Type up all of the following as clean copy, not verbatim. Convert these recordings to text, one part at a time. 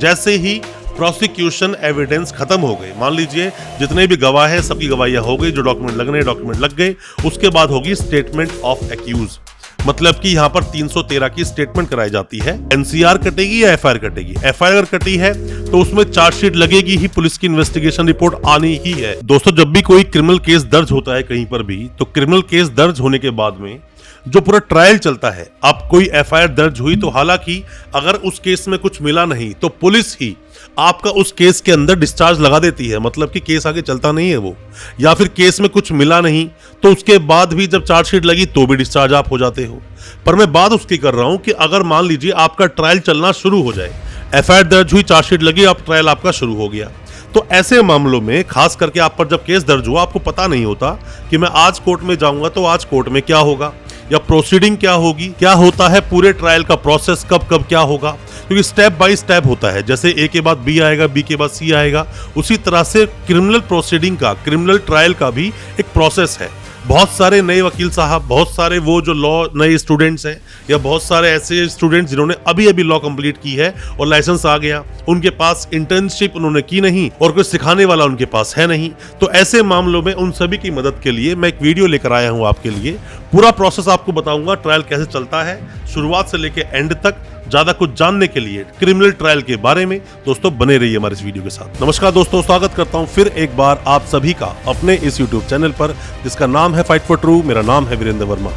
जैसे ही prosecution evidence खत्म हो गए, मान लीजिए जितने भी गवाह हैं सबकी गवाहियां हो गई, जो डॉक्यूमेंट लगने डॉक्यूमेंट लग गए, उसके बाद होगी स्टेटमेंट ऑफ एक्यूज। मतलब कि यहाँ पर 313 की स्टेटमेंट कराई जाती है। एनसीआर कटेगी या एफआईआर कटेगी? एफआईआर अगर कटी है तो उसमें चार्जशीट लगेगी ही, पुलिस की इन्वेस्टिगेशन रिपोर्ट आनी ही है। दोस्तों, जब भी कोई क्रिमिनल केस दर्ज होता है कहीं पर भी, तो क्रिमिनल केस दर्ज होने के बाद में जो पूरा ट्रायल चलता है, अब कोई एफआईआर दर्ज हुई तो हालांकि अगर उस केस में कुछ मिला नहीं तो पुलिस ही आपका उस केस के अंदर डिस्चार्ज लगा देती है। मतलब कि केस आगे चलता नहीं है वो, या फिर केस में कुछ मिला नहीं तो उसके बाद भी जब चार्जशीट लगी तो भी डिस्चार्ज आप हो जाते हो। पर मैं बात उसकी कर रहा हूं कि अगर मान लीजिए आपका ट्रायल चलना शुरू हो जाए, एफआईआर दर्ज हुई, चार्जशीट लगी, अब ट्रायल आपका शुरू हो गया, तो ऐसे मामलों में खास करके आप पर जब केस दर्ज हुआ, आपको पता नहीं होता कि मैं आज कोर्ट में जाऊंगा तो आज कोर्ट में क्या होगा या प्रोसीडिंग क्या होगी, क्या होता है पूरे ट्रायल का प्रोसेस, कब कब क्या होगा, क्योंकि स्टेप बाय स्टेप होता है। जैसे ए के बाद बी आएगा, बी के बाद सी आएगा, उसी तरह से क्रिमिनल प्रोसीडिंग का, क्रिमिनल ट्रायल का भी एक प्रोसेस है। बहुत सारे नए वकील साहब, बहुत सारे वो जो लॉ नए स्टूडेंट्स हैं, या बहुत सारे ऐसे स्टूडेंट्स जिन्होंने अभी अभी लॉ कंप्लीट की है और लाइसेंस आ गया, उनके पास इंटर्नशिप उन्होंने की नहीं और कोई सिखाने वाला उनके पास है नहीं। तो ऐसे मामलों में उन सभी की मदद के लिए मैं एक वीडियो लेकर आया हूं आपके लिए। पूरा प्रोसेस आपको बताऊंगा, ट्रायल कैसे चलता है शुरुआत से लेकर एंड तक। ज्यादा कुछ जानने के लिए क्रिमिनल ट्रायल के बारे में दोस्तों बने रहिए हमारे इस वीडियो के साथ। नमस्कार दोस्तों, स्वागत करता हूं फिर एक बार आप सभी का अपने इस YouTube चैनल पर, जिसका नाम है फाइट फॉर ट्रू। मेरा नाम है वीरेंद्र वर्मा।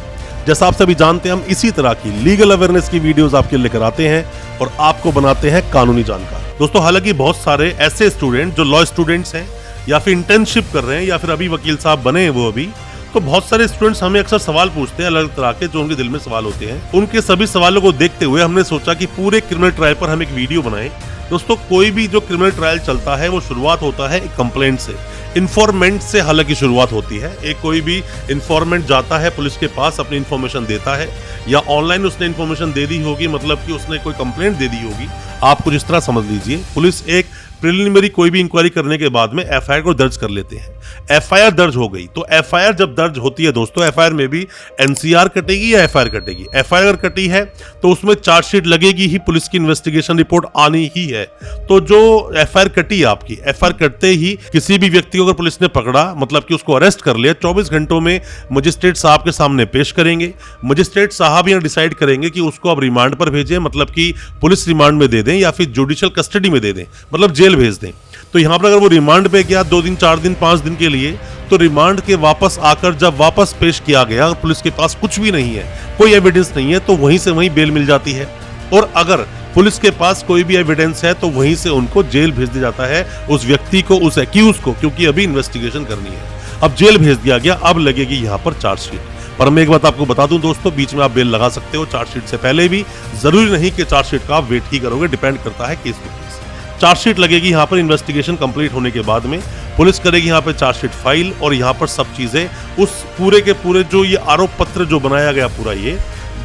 जैसा आप सभी जानते हैं, हम इसी तरह की लीगल अवेयरनेस की वीडियोस आपके लेकर आते हैं और आपको बनाते हैं कानूनी जानकार। दोस्तों, हालांकि बहुत सारे ऐसे स्टूडेंट जो लॉ स्टूडेंट्स हैं या फिर इंटर्नशिप कर रहे हैं या फिर अभी वकील साहब बने हैं वो अभी, तो बहुत सारे स्टूडेंट्स हमें अक्सर सवाल पूछते हैं, अलग तरह के जो उनके दिल में सवाल होते हैं। उनके सभी सवालों को देखते हुए हमने सोचा कि पूरे क्रिमिनल ट्रायल पर हम एक वीडियो बनाएं। दोस्तों, कोई भी जो क्रिमिनल ट्रायल चलता है वो शुरुआत होता है एक कंप्लेंट से, इन्फॉर्मेंट से हालांकि शुरुआत होती है। एक कोई भी इन्फॉर्मेंट जाता है पुलिस के पास, अपनी इन्फॉर्मेशन देता है, या ऑनलाइन उसने इन्फॉर्मेशन दे दी होगी, मतलब कि उसने कोई कंप्लेंट दे दी होगी। आप कुछ इस तरह समझ लीजिए, पुलिस एक प्रिलिमिनरी कोई भी इंक्वायरी करने के बाद में एफआईआर को दर्ज कर लेते हैं। एफआईआर दर्ज हो गई तो एफआईआर जब दर्ज होती है दोस्तों, एफआईआर में भी एनसीआर कटेगी या एफआईआर कटेगी? एफआईआर कटी है तो उसमें चार्जशीट लगेगी ही, पुलिस की इन्वेस्टिगेशन रिपोर्ट आनी ही है। तो जो एफआईआर कटी आपकी, एफआईआर कटते ही किसी भी व्यक्ति को अगर पुलिस ने पकड़ा, मतलब कि उसको अरेस्ट कर लिया, 24 घंटों में मजिस्ट्रेट साहब के सामने पेश करेंगे। मजिस्ट्रेट साहब यहाँ डिसाइड करेंगे कि उसको अब रिमांड पर भेजें, मतलब कि पुलिस रिमांड में दे दें या फिर जुडिशियल कस्टडी में दे दें, मतलब जेल भेज दें। तो यहाँ पर अगर वो रिमांड पे गया 2 दिन 4 दिन 5 दिन के लिए, तो रिमांड के वापस आकर जब वापस पेश किया गया और पुलिस के पास कुछ भी नहीं है, कोई एविडेंस नहीं है, तो वहीं से वहीं बेल मिल जाती है। और अगर पुलिस के पास कोई भी एविडेंस है तो वहीं से उनको जेल भेज दिया जाता है, उस व्यक्ति को, उस एक्यूज को, क्योंकि अभी इन्वेस्टिगेशन करनी है। अब जेल भेज दिया गया, अब लगेगी यहाँ पर चार्जशीट। पर मैं एक बात आपको बता दूं दोस्तों, बीच में आप बेल लगा सकते हो चार्जशीट से पहले भी, जरूरी नहीं कि चार्जशीट का आप वेट ही करोगे, डिपेंड करता है केस पे केस। चार्जशीट लगेगी यहाँ पर इन्वेस्टिगेशन कंप्लीट होने के बाद में, पुलिस करेगी यहाँ पे चार्जशीट फाइल, और यहाँ पर सब चीजें उस पूरे के पूरे जो ये आरोप पत्र जो बनाया गया, पूरा ये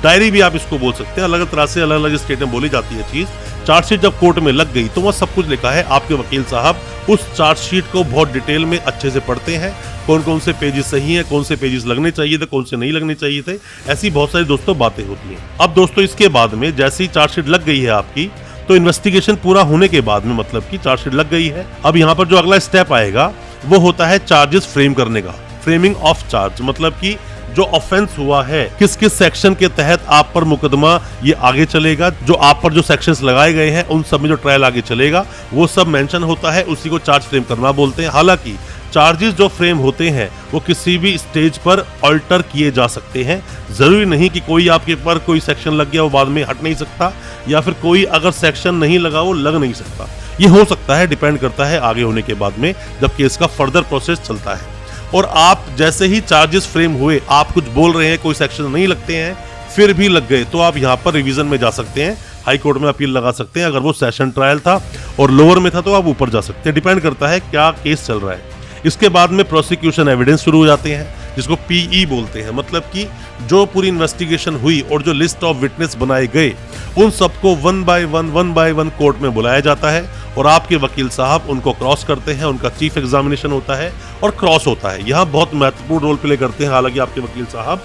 डायरी भी आप इसको बोल सकते हैं, अलग तरह से अलग अलग स्टेट में बोली जाती है चीज। चार्जशीट जब कोर्ट में लग गई तो वह सब कुछ लिखा है। आपके वकील साहब उस चार्जशीट को बहुत डिटेल में अच्छे से पढ़ते हैं, कौन कौन से पेजेस सही हैं, कौन से पेजेस लगने चाहिए थे, कौन से नहीं लगने चाहिए थे, ऐसी बहुत सारी दोस्तों बातें होती हैं। अब दोस्तों, इसके बाद में जैसे ही चार्जशीट लग गई है आपकी, तो इन्वेस्टिगेशन पूरा होने के बाद में, मतलब कि चार्जशीट लग गई है, अब यहाँ पर जो अगला स्टेप आएगा वो होता है चार्जेस फ्रेम करने का, फ्रेमिंग ऑफ चार्ज। मतलब कि जो ऑफेंस हुआ है, किस किस सेक्शन के तहत आप पर मुकदमा ये आगे चलेगा, जो आप पर जो सेक्शंस लगाए गए हैं उन सब में जो ट्रायल आगे चलेगा वो सब मेंशन होता है, उसी को चार्ज फ्रेम करना बोलते हैं। हालांकि चार्जेस जो फ्रेम होते हैं वो किसी भी स्टेज पर अल्टर किए जा सकते हैं। जरूरी नहीं कि कोई आपके पर कोई सेक्शन लग गया वो बाद में हट नहीं सकता, या फिर कोई अगर सेक्शन नहीं लगा वो लग नहीं सकता। ये हो सकता है, डिपेंड करता है आगे होने के बाद में जब केस का फर्दर प्रोसेस चलता है। और आप जैसे ही चार्जेस फ्रेम हुए, आप कुछ बोल रहे हैं, कोई सेक्शन नहीं लगते हैं, फिर भी लग गए, तो आप यहाँ पर रिवीजन में जा सकते हैं, हाई कोर्ट में अपील लगा सकते हैं। अगर वो सेशन ट्रायल था और लोअर में था तो आप ऊपर जा सकते हैं, डिपेंड करता है क्या केस चल रहा है। इसके बाद में प्रोसिक्यूशन एविडेंस शुरू हो जाते हैं, जिसको पीई बोलते हैं। मतलब कि जो पूरी इन्वेस्टिगेशन हुई और जो लिस्ट ऑफ विटनेस बनाए गए, उन सबको वन बाय वन कोर्ट में बुलाया जाता है और आपके वकील साहब उनको क्रॉस करते हैं। उनका चीफ एग्जामिनेशन होता है और क्रॉस होता है। यहाँ बहुत महत्वपूर्ण रोल प्ले करते हैं हालांकि आपके वकील साहब,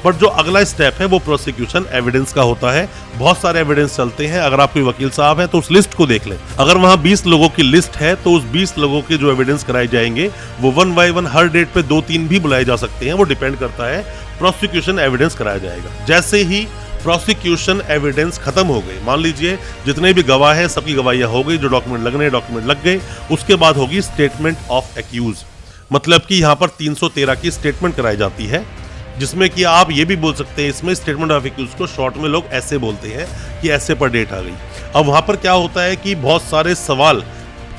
बट जो अगला स्टेप है वो प्रोसिक्यूशन एविडेंस का होता है। बहुत सारे एविडेंस चलते हैं। अगर आप कोई वकील साहब हैं तो उस लिस्ट को देख लें। अगर वहां 20 लोगों की लिस्ट है तो उस 20 लोगों के जो एविडेंस कराए जाएंगे वो 1 बाय 1 हर डेट पे 2-3 भी बुलाए जा सकते हैं। वो डिपेंड करता है, प्रोसिक्यूशन एविडेंस कराया जाएगा। जैसे ही प्रोसिक्यूशन एविडेंस खत्म हो गई, मान लीजिए जितने भी गवाह हैं सबकी गवाहियां हो गई, जो डॉक्यूमेंट लगने डॉक्यूमेंट लग गए, उसके बाद होगी स्टेटमेंट ऑफ एक्यूज। मतलब कि यहाँ पर 313 की स्टेटमेंट कराई जाती है, जिसमें कि आप ये भी बोल सकते हैं, इसमें स्टेटमेंट ऑफ एक्यूज को शॉर्ट में लोग ऐसे बोलते हैं कि ऐसे पर डेट आ गई। अब वहां पर क्या होता है कि बहुत सारे सवाल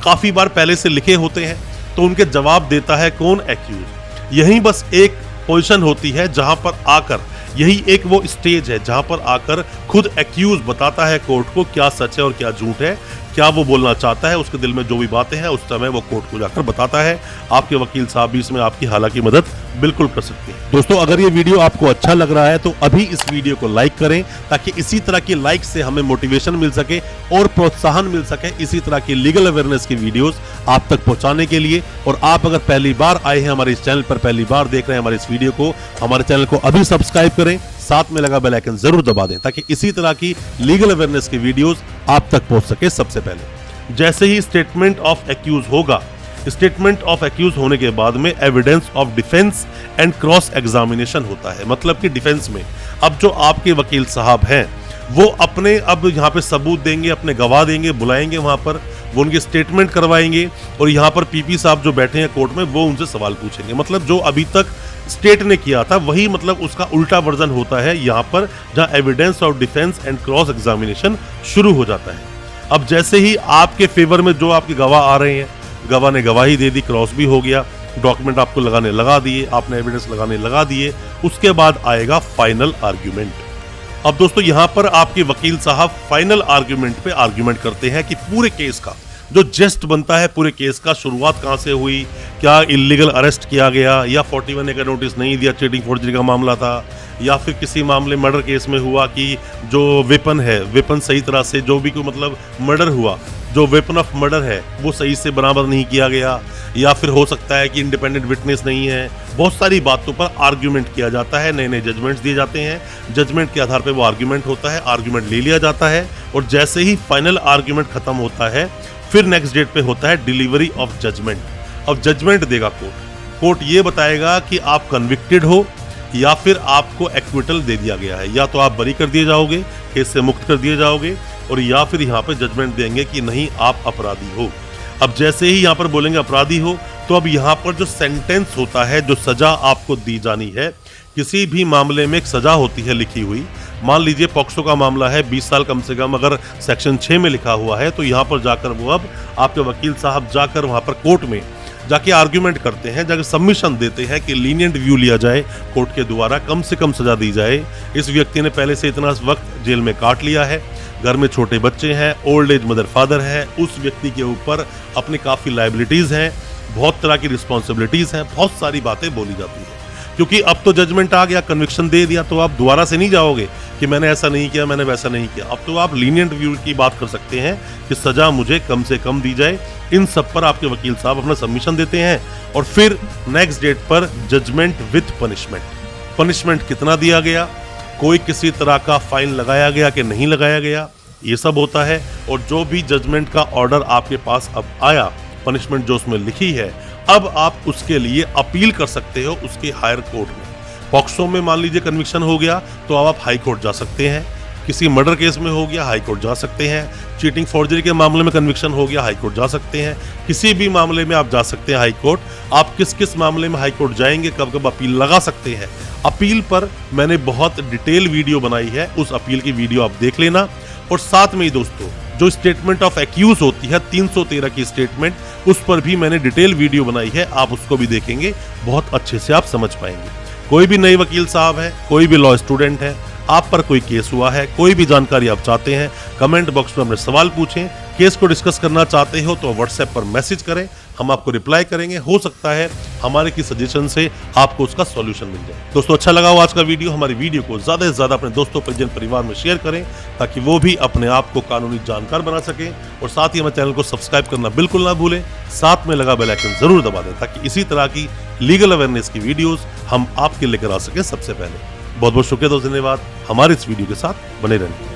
काफी बार पहले से लिखे होते हैं, तो उनके जवाब देता है कौन? एक्यूज। यही बस एक पोजीशन होती है जहां पर आकर, यही एक वो स्टेज है जहां पर आकर खुद एक्यूज बताता है कोर्ट को क्या सच है और क्या झूठ है, क्या वो बोलना चाहता है, उसके दिल में जो भी बातें हैं उस समय वो कोर्ट को जाकर बताता है। आपके वकील साहब भी इसमें आपकी हालांकि मदद बिल्कुल कर सकते हैं। दोस्तों, अगर ये वीडियो आपको अच्छा लग रहा है तो अभी इस वीडियो को लाइक करें, ताकि इसी तरह की लाइक से हमें मोटिवेशन मिल सके और प्रोत्साहन मिल सके इसी तरह की लीगल अवेयरनेस की वीडियोस आप तक पहुंचाने के लिए। और आप अगर पहली बार आए हैं हमारे इस चैनल पर, पहली बार देख रहे हैं हमारे इस वीडियो को, हमारे चैनल को अभी सब्सक्राइब करें, साथ में लगा बेल आइकन जरूर दबा दें, ताकि इसी तरह की लीगल अवेयरनेस की वीडियोस आप तक पहुंच सके सबसे पहले। जैसे ही स्टेटमेंट ऑफ एक्यूज होगा, स्टेटमेंट ऑफ एक्यूज होने के बाद में evidence of defence and cross examination होता है। मतलब कि डिफेंस में अब जो आपके वकील साहब हैं वो अपने अब यहाँ पे सबूत देंगे, अपने गवाह देंगे, बुलाएंगे वहां पर, वो उनके स्टेटमेंट करवाएंगे और यहाँ पर पीपी साहब जो बैठे हैं कोर्ट में वो उनसे सवाल पूछेंगे। मतलब जो अभी तक स्टेट ने किया था वही मतलब उसका उल्टा वर्जन होता है यहाँ पर, जहाँ evidence of defence and cross examination शुरू हो जाता है। अब जैसे ही आपके फेवर में जो आपके गवाह आ रहे हैं, गवाह ने गवाही दे दी, क्रॉस भी हो गया, डॉक्यूमेंट आपको लगाने लगा दिए, आपने एविडेंस लगाने लगा दिए, उसके बाद आएगा फाइनल आर्ग्यूमेंट। अब दोस्तों यहाँ पर आपके वकील साहब फाइनल आर्ग्यूमेंट पे आर्ग्यूमेंट करते हैं कि पूरे केस का जो जेस्ट बनता है, पूरे केस का शुरुआत कहाँ से हुई, क्या इल्लीगल अरेस्ट किया गया या 41A का नोटिस नहीं दिया, चीटिंग फोर्जरी का मामला था, या फिर किसी मामले मर्डर केस में हुआ कि जो वेपन है, वेपन सही तरह से जो भी कोई मतलब मर्डर हुआ, जो वेपन ऑफ मर्डर है वो सही से बराबर नहीं किया गया, या फिर हो सकता है कि इंडिपेंडेंट विटनेस नहीं है। बहुत सारी बातों पर आर्ग्यूमेंट किया जाता है, नए नए जजमेंट्स दिए जाते हैं, जजमेंट के आधार पर वो आर्ग्यूमेंट होता है, आर्ग्यूमेंट ले लिया जाता है और जैसे ही फाइनल आर्ग्यूमेंट खत्म होता है फिर नेक्स्ट डेट पे होता है डिलीवरी ऑफ जजमेंट। अब जजमेंट देगा कोर्ट, कोर्ट ये बताएगा कि आप कन्विक्टेड हो या फिर आपको एक्विटल दे दिया गया है, या तो आप बरी कर दिए जाओगे, केस से मुक्त कर दिए जाओगे, और या फिर यहाँ पे जजमेंट देंगे कि नहीं आप अपराधी हो। अब जैसे ही यहाँ पर बोलेंगे अपराधी हो तो अब यहाँ पर जो सेंटेंस होता है, जो सजा आपको दी जानी है, किसी भी मामले में एक सजा होती है लिखी हुई। मान लीजिए पॉक्सो का मामला है, 20 साल कम से कम अगर सेक्शन 6 में लिखा हुआ है, तो यहाँ पर जाकर वो अब आपके वकील साहब जाकर वहाँ पर कोर्ट में जाके आर्ग्यूमेंट करते हैं, जाकर सबमिशन देते हैं कि लीनियंट व्यू लिया जाए, कोर्ट के द्वारा कम से कम सजा दी जाए। इस व्यक्ति ने पहले से इतना वक्त जेल में काट लिया है, घर में छोटे बच्चे हैं, ओल्ड एज मदर फादर है, उस व्यक्ति के ऊपर अपनी काफ़ी लाइबिलिटीज़ हैं, बहुत तरह की रिस्पॉन्सिबिलिटीज़ हैं, बहुत सारी बातें बोली जाती हैं। क्योंकि अब तो जजमेंट आ गया, कन्विक्शन दे दिया, तो आप दोबारा से नहीं जाओगे कि मैंने ऐसा नहीं किया, मैंने वैसा नहीं किया। अब तो आप लीनियंट व्यू की बात कर सकते हैं कि सजा मुझे कम से कम दी जाए। इन सब पर आपके वकील साहब अपना सबमिशन देते हैं और फिर नेक्स्ट डेट पर जजमेंट विथ पनिशमेंट, पनिशमेंट कितना दिया गया, कोई किसी तरह का फाइन लगाया गया कि नहीं लगाया गया, ये सब होता है। और जो भी जजमेंट का ऑर्डर आपके पास अब आया, पनिशमेंट जो उसमें लिखी है, अब आप उसके लिए अपील कर सकते हो उसके हायर कोर्ट में। पॉक्सो में मान लीजिए कन्विक्शन हो गया तो अब आप हाई कोर्ट जा सकते हैं, किसी मर्डर केस में हो गया हाई कोर्ट जा सकते हैं, चीटिंग फॉर्जरी के मामले में कन्विक्शन हो गया हाई कोर्ट जा सकते हैं, किसी भी मामले में आप जा सकते हैं हाई कोर्ट। आप किस किस मामले में हाई कोर्ट जाएंगे, कब कब अपील लगा सकते हैं, अपील पर मैंने बहुत डिटेल वीडियो बनाई है, उस अपील की वीडियो आप देख लेना। और साथ में ही दोस्तों जो स्टेटमेंट ऑफ एक्यूज होती है 313 की स्टेटमेंट, उस पर भी मैंने डिटेल वीडियो बनाई है, आप उसको भी देखेंगे, बहुत अच्छे से आप समझ पाएंगे। कोई भी नए वकील साहब है, कोई भी लॉ स्टूडेंट है, आप पर कोई केस हुआ है, कोई भी जानकारी आप चाहते हैं, कमेंट बॉक्स में अपने सवाल पूछें। केस को डिस्कस करना चाहते हो तो व्हाट्सएप पर मैसेज करें, हम आपको रिप्लाई करेंगे। हो सकता है हमारे की सजेशन से आपको उसका सॉल्यूशन मिल जाए। दोस्तों अच्छा लगा हो आज का वीडियो, हमारी वीडियो को ज़्यादा से ज़्यादा अपने दोस्तों परिजन परिवार में शेयर करें, ताकि वो भी अपने आप को कानूनी जानकार बना सकें। और साथ ही हमारे चैनल को सब्सक्राइब करना बिल्कुल ना भूलें, साथ में लगा बेल आइकन जरूर दबा दें, ताकि इसी तरह की लीगल अवेयरनेस की वीडियोज़ हम आपके लेकर आ सकें सबसे पहले। बहुत बहुत शुक्रिया, दोस्त, धन्यवाद हमारे इस वीडियो के साथ बने रहने।